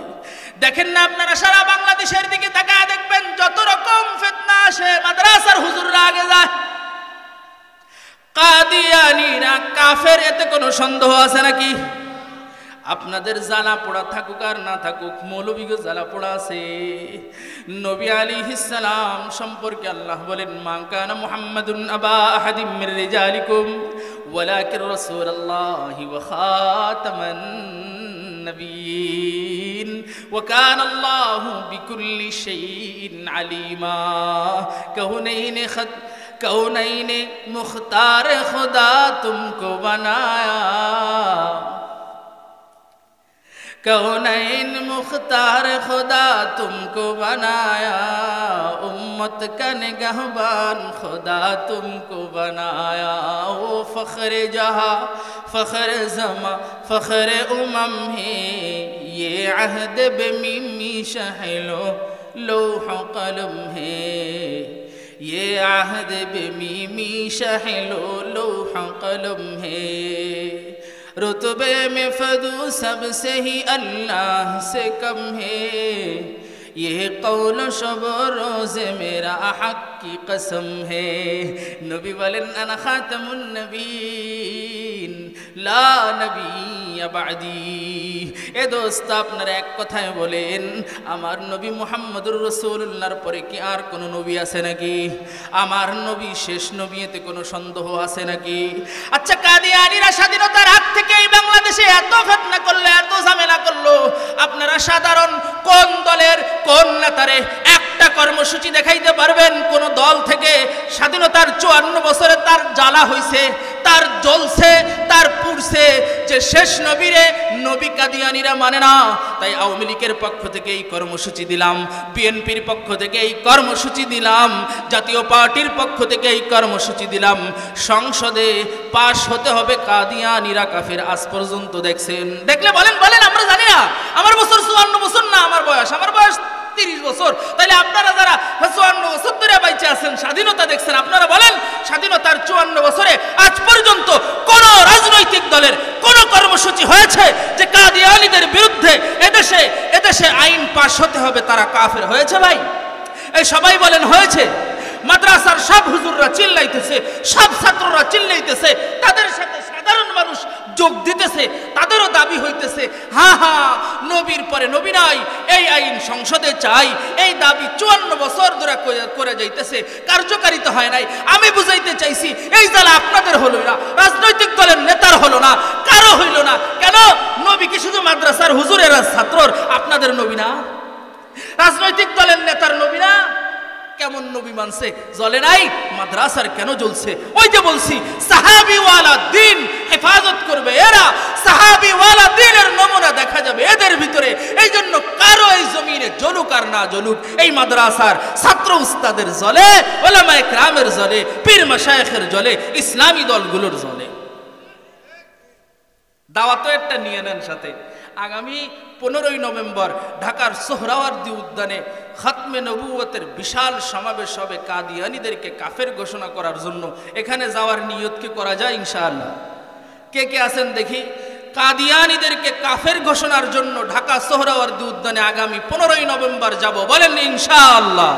দেখেন না আপনারা সারা বাংলাদেশের দিকে তাকায় দেখবেন, যত রকম ফিতনা আসে মাদ্রাসার হুজুররা আগে যায়। কাদিয়ানীরা কাফের, এতে কোনো সন্দেহ আছে নাকি? আপনাদের জ্বালা পোড়া থাকুক আর না থাকুক, মৌলবীকে জ্বালা পোড়া আছে। নবী আলাইহিস সালাম সম্পর্কে আল্লাহ বলেন, মা কানা মুহাম্মাদুন আবা আহাদিম মির রিজালিকুম ওয়ালাকিন রাসূলুল্লাহি ওয়া খাতামান নবিয়্যিন ওয়া কানা আল্লাহু বিকুল্লি শাইইন আলিমা। कौनैन मुख्तार खुदा तुमको बनाया, कौनैन मुख्तार खुदा तुमको बनाया, उम्मत का निगहबान खुदा तुमको बनाया। वो फ़ख्र जहाँ फ़ख्र ज़मा फ़ख्र उमम है, ये अहद बेमीमी शहलो लौह कलम है, ये आहद बेमीमी शहलो लौह कलम है। रुतबे में फदू सबसे ही अल्लाह से कम है, ये कौल शब रोज़े मेरा हक की कसम है। नबी बोलेन अना खातमुन नबीन ला नबी বাদি। এ দোস্ত, আপনারা এক কথায় বলেন, আমার নবী মুহাম্মদুর রাসূলুল্লাহর পরে কি আর কোন নবী আছে নাকি? আমার নবী শেষ নবী, এতে কোনো সন্দেহ আছে নাকি? আচ্ছা, কাদিয়ানীরা স্বাধীনতার আগ থেকে এই বাংলাদেশে এত ফিতনা করলো, এত ঝামেলা করলো, আপনারা সাধারণ কোন দলের কোন নেতারে একটা কর্মসূচি দেখাইতে পারবেন? কোন দল থেকে স্বাধীনতার 54 বছরে তার জ্বালা হইছে, তার জ্বলছে, তার পুড়ছে, যে শেষ নবীরে নবী কাদিয়ানীরা মানে না, তাই আওয়ামী লীগের পক্ষ থেকে এই কর্মসূচি দিলাম, বিএনপির পক্ষ থেকে এই কর্মসূচি দিলাম, জাতীয় পার্টির পক্ষ থেকে এই কর্মসূচি দিলাম, সংসদে পাশ হতে হবে কাদিয়ানীরা কাফের। আজ পর্যন্ত দেখছেন? দেখলে বলেন, আমরা জানি না। আমার বছর 54 বছর না, আমার বয়স 30 বছর। তাহলে আপনারা যারা 54 বছর ধরে বাইচে আছেন, স্বাধীনতা দেখছেন, আপনারা বলেন স্বাধীনতার 54 বছরে আজ পর্যন্ত কোন রাজনৈতিক দলের কোন কর্মসূচি হয়েছে যে কাদিয়ানীদের বিরুদ্ধে এদেশে দেশে আইন পাশ হতে হবে তারা কাফের হয়েছে ভাই? এই সবাই বলেন হয়েছে? মাদ্রাসার সব হুজুররা চিল্লাইতেছে, সব ছাত্ররা চিল্লাইতেছে, তাদের সাথে সাধারণ মানুষ যোগ দিতেছে, তাদেরও দাবি হইতেছে হা হা নবীর পরে নবী নাই, এই আইন সংসদে চাই। এই দাবি 54 বছর ধরে করে যাইতেছে, কার্যকারিতা হয় নাই। আমি বুঝাইতে চাইছি এই জ্বালা আপনাদের হলো না, রাজনৈতিক দলের নেতার হলো না, কারো হইল না। কেন? নবী কি শুধু মাদ্রাসার হুজুরের ছাত্রর? আপনাদের নবী না? রাজনৈতিক দলের নেতার নবী না? কেমন নবী মানছে? জ্বলে নাই। মাদ্রাসার কেন জ্বলছে? ওই যে বলছি সাহাবীওয়ালা দিন হেফাজত করবে এরা, সাহাবীওয়ালা দিনের নমুনা দেখা যাবে এদের ভিতরে। এই জন্য কারো এই জমিনে জ্বলুক আর না জ্বলুক, এই মাদ্রাসার ছাত্র উস্তাদের জ্বলে, উলামায়ে কেরামের জ্বলে, পীর মাশায়েখের জ্বলে, ইসলামী দলগুলোর জ্বলে। দাওয়াতও একটা নিয়ে নেন সাথে। আগামী 15ই নভেম্বর ঢাকার সোহরাওয়ার্দী উদ্যানে খাতমে নবুয়তের বিশাল সমাবেশ হবে কাদিয়ানীদেরকে কাফের ঘোষণা করার জন্য। এখানে যাওয়ার নিয়ত কি করা যায় ইনশাআল্লাহ? কে কে আছেন দেখি? কাদিয়ানীদেরকে কাফের ঘোষণার জন্য ঢাকা সোহরাওয়ার্দী উদ্যানে আগামী 15ই নভেম্বর যাব, বলেন ইনশাআল্লাহ।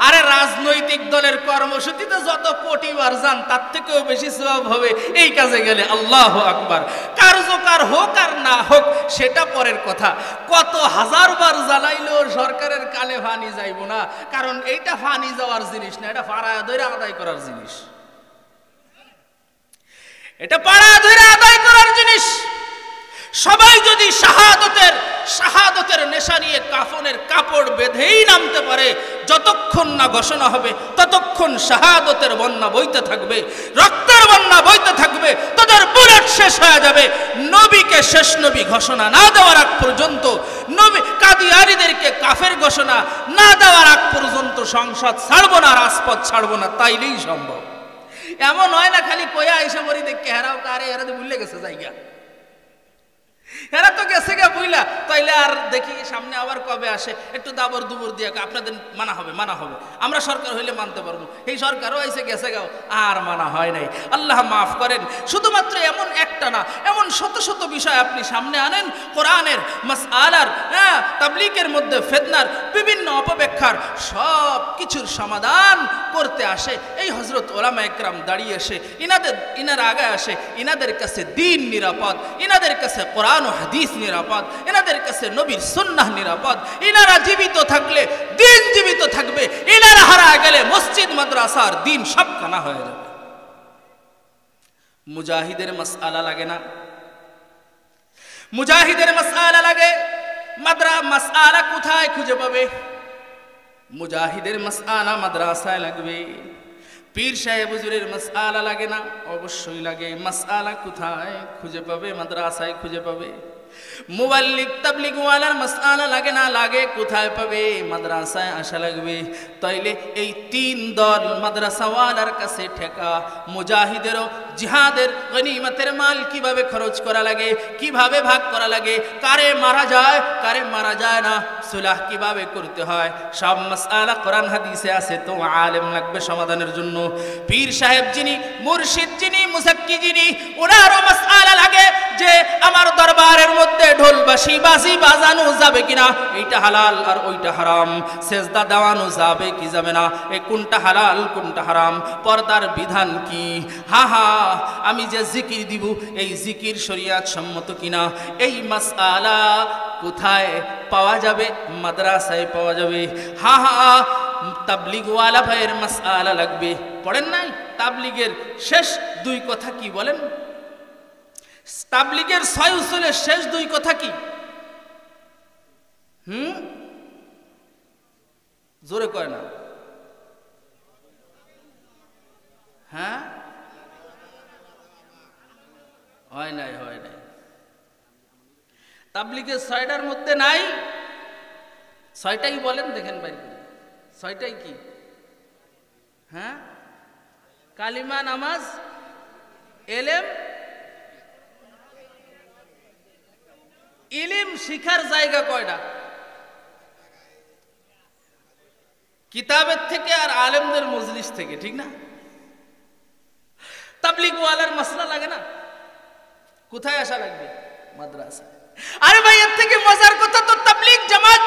আরে রাজনৈতিক দলের কর্মসূচিতে যত কোটিবার যান তার থেকেও বেশি সওয়াব হবে এই কাজে গেলে। আল্লাহু আকবার। কার্যকর হোক আর না হোক সেটা পরের কথা। কত হাজারবার জ্বালাইলেও সরকারের কানে ফানি যাইব না, কারণ এইটা ফানি যাওয়ার জিনিস না, এটা পাড়া ধরে আদায় করার জিনিস। এটা পাড়া ধরে আদায় করার জিনিস। সবাই যদি শাহাদতের নেশা নিয়ে কাফনের কাপড় বেঁধেই নামতে পারে, যতক্ষণ না ঘোষণা হবে ততক্ষণ শাহাদতের বন্যা বইতে থাকবে, রক্তের বন্যা বইতে থাকবে, তাদের বুলেট শেষ হয়ে যাবে। নবীকে শেষ নবী ঘোষণা না দেওয়ার আগ পর্যন্ত, নবী কাদিয়ানীদেরকে কাফের ঘোষণা না দেওয়ার আগ পর্যন্ত সংসদ ছাড়বো না, রাজপথ ছাড়বো না, তাইলেই সম্ভব। এমন হয় না খালি কয়া এসে মরি দেখে হেরাও কারে হেরা ভুলে গেছে জায়গা, এরা তো গেছে গা বুঝলা, তাইলে আর দেখি সামনে আবার কবে আসে, একটু দাবর দুবর দিয়ে আপনাদের মানা হবে মানা হবে, আমরা সরকার হইলে মানতে পারবো। এই সরকারও আইসে গেছে গাও, আর মানা হয় নাই। আল্লাহ মাফ করেন। শুধুমাত্র এমন একটা না, এমন শত শত বিষয় আপনি সামনে আনেন কোরআনের মাসআলার, তাবলীগের মধ্যে ফিতনার বিভিন্ন অপব্যাখ্যার সব কিছুর সমাধান করতে আসে এই হযরত উলামায়ে কেরাম দাঁড়িয়ে এসে ইনারা আগে আসে। ইনাদের কাছে দ্বীন নিরাপদ, ইনাদের কাছে কোরআন ও হাদিস নিরাপদ, এনাদের কাছে নবীর সুন্নাহ নিরাপদ। ইনারা জীবিত থাকলে দ্বীন জীবিত থাকবে, ইনারা হারা গেলে মসজিদ মাদ্রাসার দ্বীন সব কানা হয়ে যাবে। মুজাহিদের মাসআলা লাগে না? মুজাহিদের মাসআলা লাগে। মাসআলা কোথায় খুঁজে পাবে? মুজাহিদের মাসআলা মাদ্রাসায় লাগবে। পীর সাহেব হুজুরের মাসআলা লাগে না? অবশ্যই লাগে। মাসআলা কোথায় খুঁজে পাবে? মাদ্রাসায় খুঁজে পাবে। মুবাল্লিগ তাবলীগ ওয়ালার মাসআলা লাগে না? লাগে। কোথায় পাবে? মাদ্রাসায় আসা লাগবে। তাইলে এই তিন দল মাদ্রাসা ওয়ালার কাছে ঠেকা। মুজাহিদেরও জিহাদের গনিমতের মাল কিভাবে খরচ করা লাগে, কিভাবে ভাগ করা লাগে, কারে মারা যায় কারে মারা যায় না, সুলাহ কিভাবে করতে হয়, সব মাসআলা কোরআন হাদিসে আছে। তো আলেম লাগবে সমাধানের জন্য। পীর সাহেব যিনি, মুর্শিদ যিনি, মুসাক্কি যিনি, ওনারও মাসআলা লাগে যে আমার দরবারের মধ্যে ঢোল বাঁশি বাজানো যাবে কিনা, এইটা হালাল আর ওইটা হারাম, সেজদা দেওয়ানো যাবে কি যাবে না, এই কোনটা হালাল কোনটা হারাম, পর্দার বিধান কি, হা হা আমি যে জিকির দিব এই জিকির শরীয়ত সম্মত কিনা, এই মাসআলা কোথায় পাওয়া যাবে? মাদ্রাসায় পাওয়া যাবে। হা হা তাবলীগ ওয়ালা ভাইয়ের মাসআলা লাগবে। পড়েন নাই তাবলীগের শেষ দুই কথা কি বলেন? তাবলীগের 6 উসুলের শেষ দুই কথা কি? জোরে কয় না? হ্যাঁ, হয় নাই হয় নাই। তাবলীগের 6টার মধ্যে নাই, 6টাই বলেন দেখেন ভাই, 6টাই কি? হ্যাঁ, কালিমা, নামাজ, এলেম। ইলম শিখার জায়গা কয়টা? কিতাবের থেকে আর আলেমদের মজলিস থেকে, ঠিক না? তাবলীগ ওয়ালার মাসলা লাগে না? কোথায় আসা লাগবে? মাদ্রাসা। আরে ভাই, এর থেকে মজার কথা তো তাবলীগ জামাত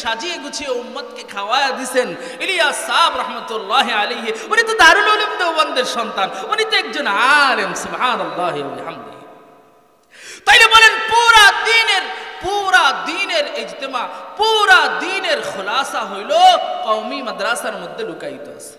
সাজিয়ে গুছিয়ে উম্মতকে খাওয়ায়া দিয়েছেন ইলিয়াস সাহেব রহমতুল্লাহ আলাইহি। উনি তো দারুল উলুম দেওবন্দের সন্তান, উনি তো একজন আলেম, সুবহানাল্লাহি ওয়া বিহামদিহি। তাইলে বলেন পুরা দ্বীনের ইজতিমা, পুরা দ্বীনের খুলাসা হইল কওমি মাদ্রাসার মধ্যে লুকায়িত আছে।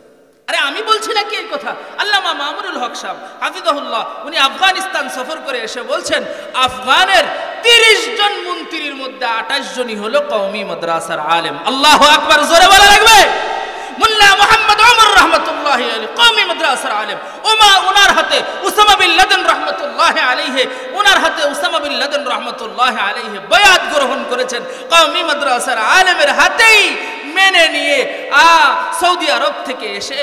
আরে আমি বলছি নাকি এই কথা, আল্লামা মামুনুল হক সাহেব হাফিজাহুল্লাহ উনি আফগানিস্তান সফর করে এসে বলছেন আফগানের 30 জন মন্ত্রীর মধ্যে 28 জনই হলো কওমি মাদ্রাসার আলেম। আল্লাহু আকবার, জোরে বলা লাগবে। মুল্লা মুহাম্মদ ওমর রহমতুল্লাহি আলাইহি কওমি মাদ্রাসার আলেম, ওনার হাতে উসামা বিন লাদেন রহমতুল্লাহি আলাইহি, ওনার হাতে উসামা বিন লাদেন রহমতুল্লাহি আলাইহি বায়াত গ্রহণ করেছেন কওমি মাদ্রাসার আলেমের হাতেই মেনে নিয়ে সৌদি আরব থেকে এসে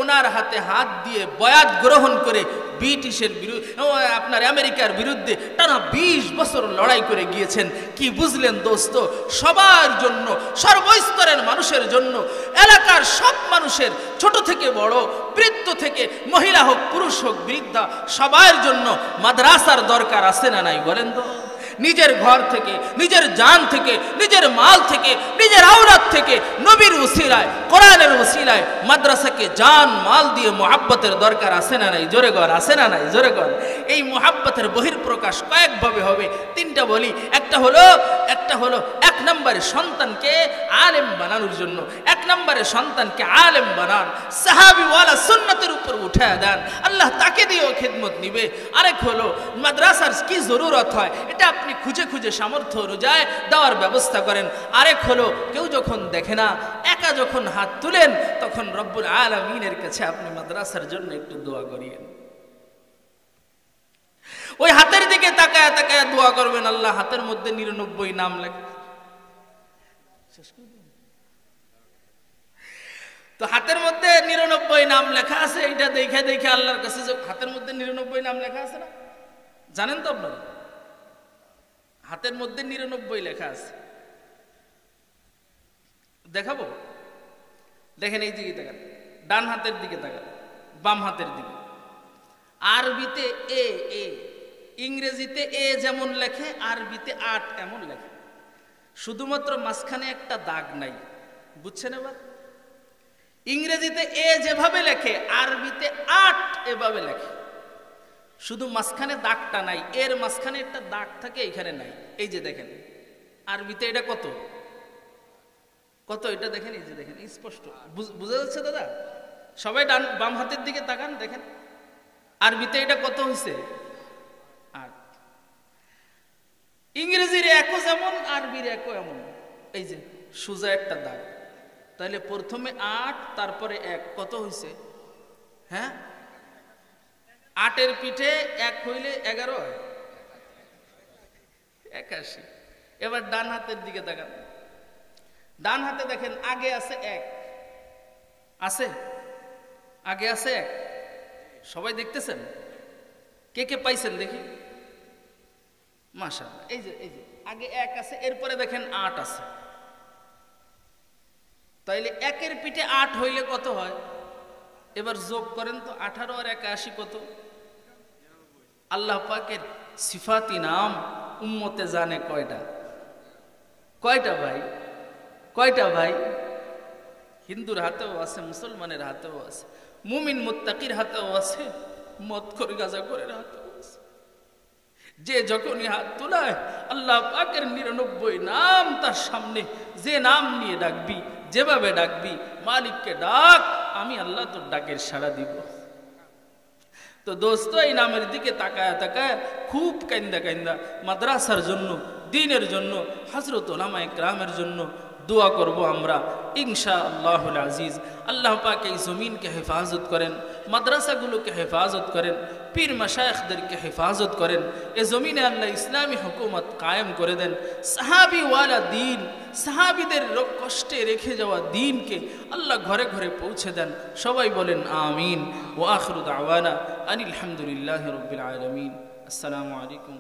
ওনার হাতে হাত দিয়ে বয়াত গ্রহণ করে ব্রিটিশের বিরুদ্ধে, আপনার আমেরিকার বিরুদ্ধে টানা 20 বছর লড়াই করে গিয়েছেন। কি বুঝলেন দোস্ত? সবার জন্য, সর্বস্তরের মানুষের জন্য, এলাকার সব মানুষের, ছোট থেকে বড়, বৃদ্ধ থেকে মহিলা হোক, পুরুষ হোক, বৃদ্ধা, সবার জন্য মাদ্রাসার দরকার আছে না নাই বলেন তো? নিজের ঘর থেকে, নিজের জান থেকে, নিজের মাল থেকে, নিজের আওলাদ থেকে নবীর উসিলায়, কোরআনের উসিলায় মাদ্রাসাকে জান মাল দিয়ে মুহাব্বতের দরকার আছে না নাই? জোরে গর, আছে না নাই? জোরে গর। এই মুহাব্বতের বহিঃপ্রকাশ কয়েকভাবে হবে, 3টা বলি। একটা হলো 1 নম্বরে সন্তানকে আলেম বানানোর জন্য, 1 নম্বরে সন্তানকে আলেম বানান, সাহাবীওয়ালা সুন্নতের উপর উঠায় দেন, আল্লাহ তাকে দিয়েও খিদমত নিবে। আরেক হলো মাদ্রাসার কি জরুরত হয় এটা আপনি খুঁজে খুঁজে সামর্থ্য অনুযায়ী দেওয়ার ব্যবস্থা করেন। আরেক হলো কেউ যখন দেখে না, একা যখন হাত তুলেন, তখন রব্বুল আলামিনের কাছে আপনি মাদ্রাসার জন্য একটু দোয়া করিয়েন। ওই হাতের দিকে তাকায় তাকায় দোয়া করবেন, আল্লাহ হাতের মধ্যে 99 নাম লেখা, তো হাতের মধ্যে 99 নাম লেখা আছে, এটা দেখে দেখে আল্লাহর কাছে যে হাতের মধ্যে 99 নাম লেখা আছে না, জানেন তো আপনারা? হাতের মধ্যে 99 লেখা আছে। দেখাবো? দেখেন এই দিকে তাকান, ডান হাতের দিকে তাকান, বাম হাতের দিকে। আরবিতে এ, ইংরেজিতে এ যেমন লেখে, আরবিতে 8 এমন লেখে, শুধুমাত্র মাঝখানে একটা দাগ নাই। বুঝছেন এবার? ইংরেজিতে এ যেভাবে লেখে, আরবিতে 8 এভাবে লেখে, শুধু মাঝখানে দাগটা নাই। এর মাঝখানে একটা দাগ থাকে, এখানে নাই। এই যে দেখেন আরবিতে এটা কত এটা দেখেন, এই যে দেখেন স্পষ্ট বুঝা যাচ্ছে দাদা? সবাই বাম হাতের দিকে তাকান, দেখেন আরবিতে এটা কত হয়েছে? 8। ইংরেজির 1 যেমন, আরবির 1 এমন, এই যে সোজা একটা দাগ। তাহলে প্রথমে 8, তারপরে 1, কত হয়েছে? হ্যাঁ, 8-এর পিঠে 1 হইলে 11 হয়, 81। এবার ডান হাতের দিকে তাকান, ডান হাতে দেখেন আগে আছে 1, আছে আগে আছে 1, সবাই দেখতেছেন? কে কে পাইছেন দেখি? মাশাআল্লাহ, এই যে আগে 1 আছে, এরপরে দেখেন 8 আছে। তাইলে 1-এর পিঠে 8 হইলে কত হয়? এবার যোগ করেন তো, 18 আর 81 কত? আল্লাহ পাকের সিফাতি নাম উম্মতে জানে কয়টা? ভাই? কয়টা ভাই? হিন্দুর হাতেও আছে, মুসলমানের হাতেও আছে, মুমিন মুত্তাকির হাতেও আছে, মদখোর গাঁজাখোরের হাতেও আছে। যে যখনই হাত তোলায় আল্লাহ পাকের 99 নাম তার সামনে, যে নাম নিয়ে ডাকবি, যেভাবে ডাকবি, মালিককে ডাক, আমি আল্লাহ তোর ডাকের সাড়া দিব। তো দোস্ত, এই নামের দিকে তাকায় তাকায় খুব কান্দা মাদ্রাসার জন্য, দ্বীনের জন্য, হযরত উলামায়ে কেরামের জন্য দোয়া করব আমরা ইনশাআল্লাহুল আজিজ। আল্লাহ পাক এই জমিনকে হেফাজত করেন, মাদ্রাসাগুলোকে হেফাজত করেন, পীর মাশায়েখদেরকে হেফাজত করেন, এই জমিনে আল্লাহ ইসলামী হুকুমত কায়েম করে দেন। সাহাবীওয়ালা দ্বীন, সাহাবীদের কষ্টে রেখে যাওয়া দ্বীনকে আল্লাহ ঘরে ঘরে পৌঁছে দেন। সবাই বলেন আমিন। ওয়া আখিরু দাওয়ানা আনিল হামদুলিল্লাহি রাব্বিল আলামিন। আসসালামু আলাইকুম।